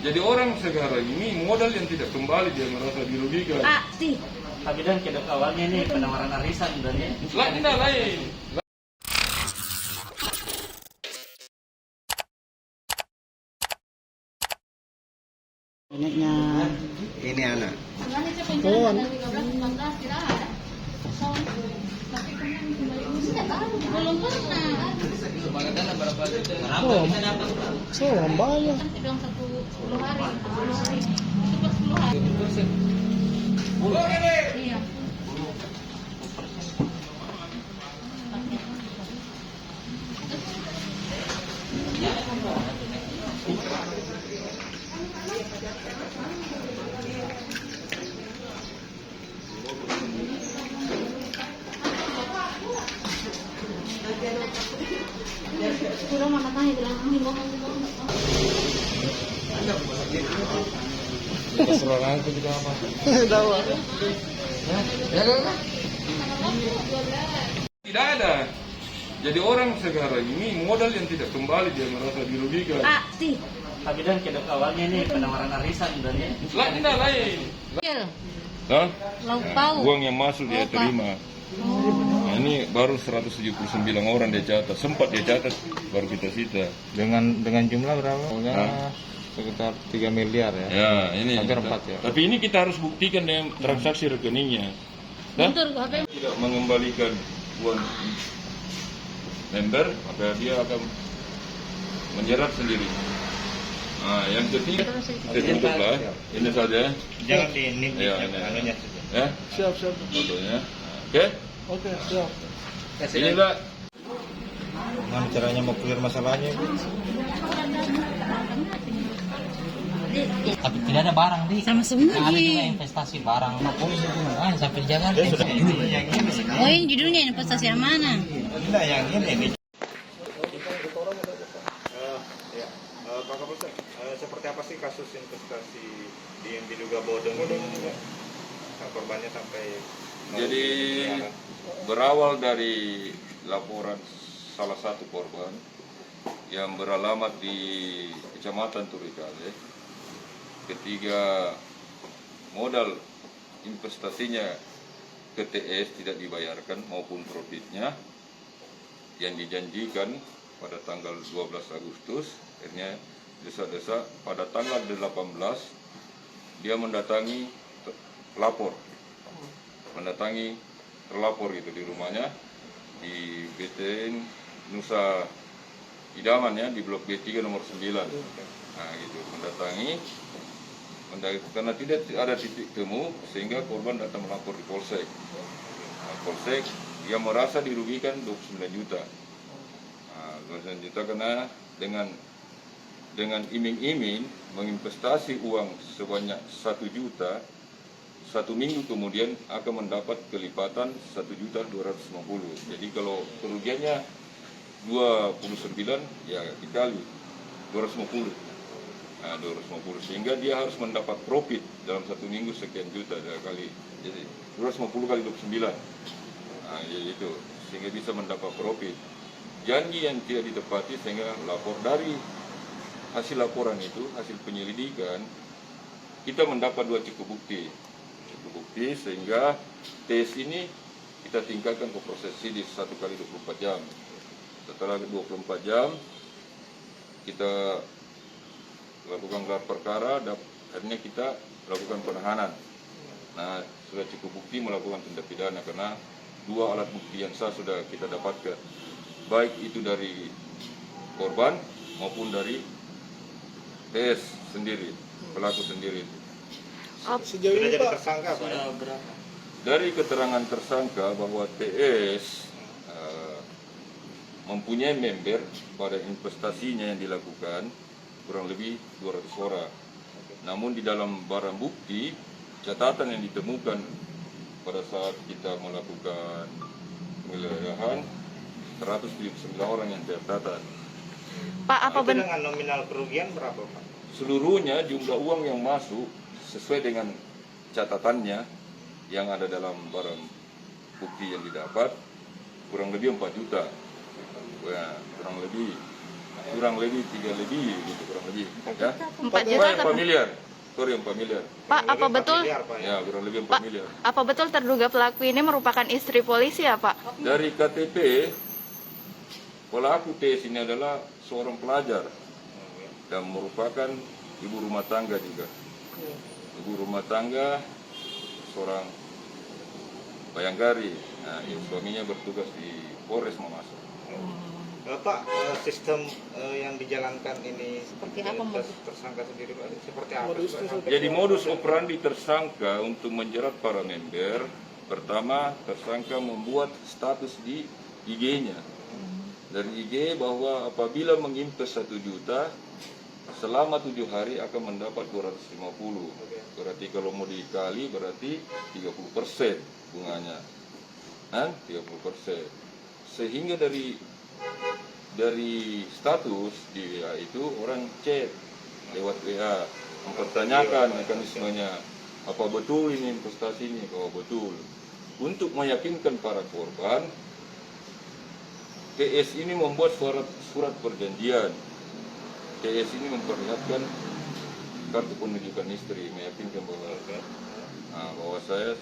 Jadi orang sekarang ini modal yang tidak kembali dia merasa dirugikan. Tapi dan kedok awalnya ini penawaran arisan dan ya. Lah tidak lain. Neneknya Ini anak. Pon. Belum pernah. Saya bayar. Bilang 10 hari. Itu pas 10 hari. Iya. Kurang mana tanya bilang ngomong. Seorang itu juga apa? Tahu. Tidak ada. Jadi orang sekarang ini modal yang tidak kembali dia merasa dirugikan. Tapi dan kedok awalnya ini penawaran arisan dan ya. Lah tidak lain. Hah? Lauk pauk. Uang yang masuk dia terima. Nah, ini baru 179 orang dia catat. Sempat dia catat baru kita sita. Dengan jumlah berapa? Sekitar 3 miliar ya. Ya, ini. Hampir 4 ya. Tapi ini kita harus buktikan dengan transaksi rekeningnya. Hah? Tidak mengembalikan uang member, maka dia akan menjerat sendiri. Nah, yang ketiga, kita tutuplah. Ini saja. Jangan ini Ya, ini. anunya saja. Ya, Siap. fotonya. Oke? Oke, siap. Inilah. Gimana caranya mau clear masalahnya, Bu? Tapi tidak ada barang di. Sama semua Ada juga Ji. investasi barang. Polisi gimana? Sampai di Jakarta. Ya sudah ini yang ini. Oh ini judulnya investasi yang mana? Tidak yang ini. Pak Kapolsek, seperti apa sih kasus investasi yang diduga bodong ini? Korbannya sampai Jadi berawal dari laporan salah satu korban yang beralamat di Kecamatan Turikale, ketika modal investasinya ke TS tidak dibayarkan maupun profitnya yang dijanjikan pada tanggal 12 Agustus, akhirnya desa-desa pada tanggal 18 dia mendatangi terlapor gitu di rumahnya di BTN Nusa Idaman ya, di blok B3 nomor 9. Nah gitu, karena tidak ada titik temu sehingga korban datang melapor di Polsek. Nah, Polsek dia merasa dirugikan 29 juta. Nah, 29 juta karena dengan iming-iming menginvestasi uang sebanyak 1 juta, 1 minggu kemudian akan mendapat kelipatan 1.250.000. Jadi kalau kerugiannya 29 ya dikali 250. Nah, 250 sehingga dia harus mendapat profit dalam 1 minggu sekian juta kali. Jadi 250 kali 29. Nah, jadi itu sehingga bisa mendapat profit. Janji yang tidak ditepati sehingga lapor dari hasil laporan itu, hasil penyelidikan, kita mendapat 2 cukup bukti sehingga tes ini kita tingkatkan ke proses sidik 1 kali 24 jam. Setelah 24 jam kita lakukan gelar perkara dan akhirnya kita lakukan penahanan. Nah, sudah cukup bukti melakukan tindak pidana karena 2 alat bukti yang sah sudah kita dapatkan, baik itu dari korban maupun dari TS sendiri, pelaku sendiri. Sejauh sudah ini jadi Pak, tersangka, Pak. Dari keterangan tersangka bahwa TS mempunyai member pada investasinya yang dilakukan kurang lebih 200 orang. Namun di dalam barang bukti, catatan yang ditemukan pada saat kita melakukan penggeledahan 179 orang yang tercatat. Pak, apa Itu dengan nominal kerugian berapa, Pak? Seluruhnya jumlah uang yang masuk sesuai dengan catatannya yang ada dalam barang bukti yang didapat kurang lebih 4 juta. Ya, kurang lebih kurang lebih 3 lebih gitu kurang lebih ya. 4 juta 4 miliar. Sorry 4 miliar. Pak, apa betul Miliar, Pak, ya? Ya, kurang lebih 4 Pak, miliar. apa betul terduga pelaku ini merupakan istri polisi ya, Pak? Dari KTP pelaku TS ini adalah seorang pelajar dan merupakan ibu rumah tangga juga. Ibu rumah tangga seorang bayangkari. Nah, suaminya bertugas di Polres Mamasa. Pak, sistem yang dijalankan ini Seperti apa, modus? tersangka sendiri Pak? Seperti apa? Modusnya Pak? seperti Jadi modus operandi tersangka untuk menjerat para member, pertama tersangka membuat status di IG-nya. Dari IG bahwa apabila menginvest 1 juta selama 7 hari akan mendapat 250. Berarti kalau mau dikali berarti 30% bunganya. 30%. Sehingga dari status di WA itu orang chat lewat WA mempertanyakan mekanismenya, apa betul ini investasi ini, kalau betul. Untuk meyakinkan para korban, TS ini membuat surat perjanjian. TS ini memperlihatkan kartu penunjukan istri, meyakinkan bahwa saya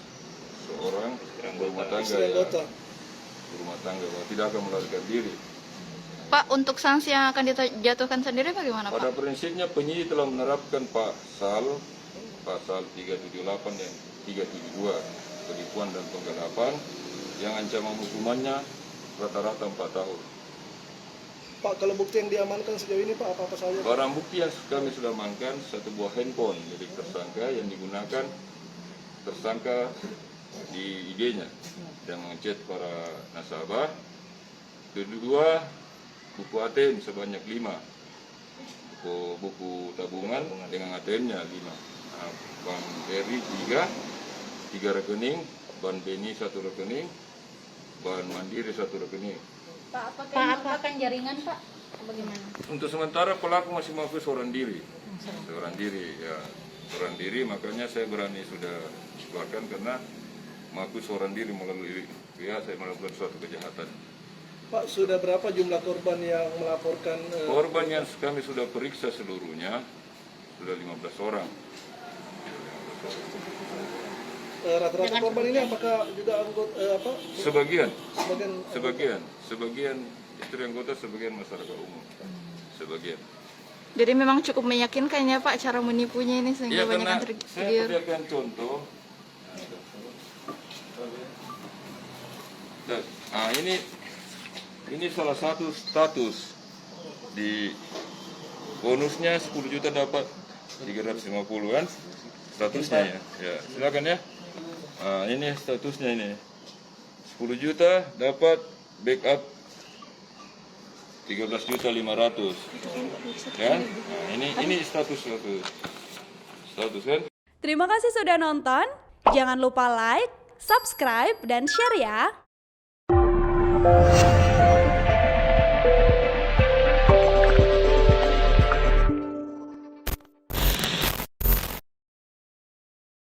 seorang berumah tangga istri ya, anggota. berumah tangga, bahwa tidak akan melarikan diri. Pak, untuk sanksi yang akan dijatuhkan sendiri bagaimana, Pada Pak? prinsipnya penyidik telah menerapkan pasal 378 dan 372 penipuan dan penggelapan yang ancaman hukumannya rata-rata 4 tahun. Pak, kalau bukti yang diamankan sejauh ini Pak, apa-apa saja? Barang bukti yang kami sudah amankan 1 buah handphone milik tersangka yang digunakan tersangka di IG-nya dan mengechat para nasabah. Kedua, buku ATM sebanyak 5, buku tabungan dengan ATM-nya 5. Nah, Bank BRI 3 rekening, Bank BNI 1 rekening, Bank Mandiri 1 rekening. Pak, apakah jaringan Pak? Bagaimana? Untuk sementara pelaku masih mengaku seorang diri, ya, seorang diri, makanya saya berani sudah keluarkan karena mengaku seorang diri melalui pihak saya melakukan suatu kejahatan. Pak, sudah berapa jumlah korban yang melaporkan? Korban yang kami sudah periksa seluruhnya sudah 15 orang. Rata-rata korban ini apakah juga anggota Sebagian sebagian istri anggota, sebagian masyarakat umum, sebagian. Jadi memang cukup meyakinkan ya, Pak, cara menipunya ini sehingga Iya, banyak karena yang saya tergiur. berikan contoh. Nah, ini salah satu status di bonusnya 10 juta dapat 350 kan statusnya ya. Ya, silakan ya. Nah, ini statusnya ini. 10 juta dapat backup 13.500.000 kan? Nah, ini status kan? Terima kasih sudah nonton. Jangan lupa like, subscribe, dan share ya.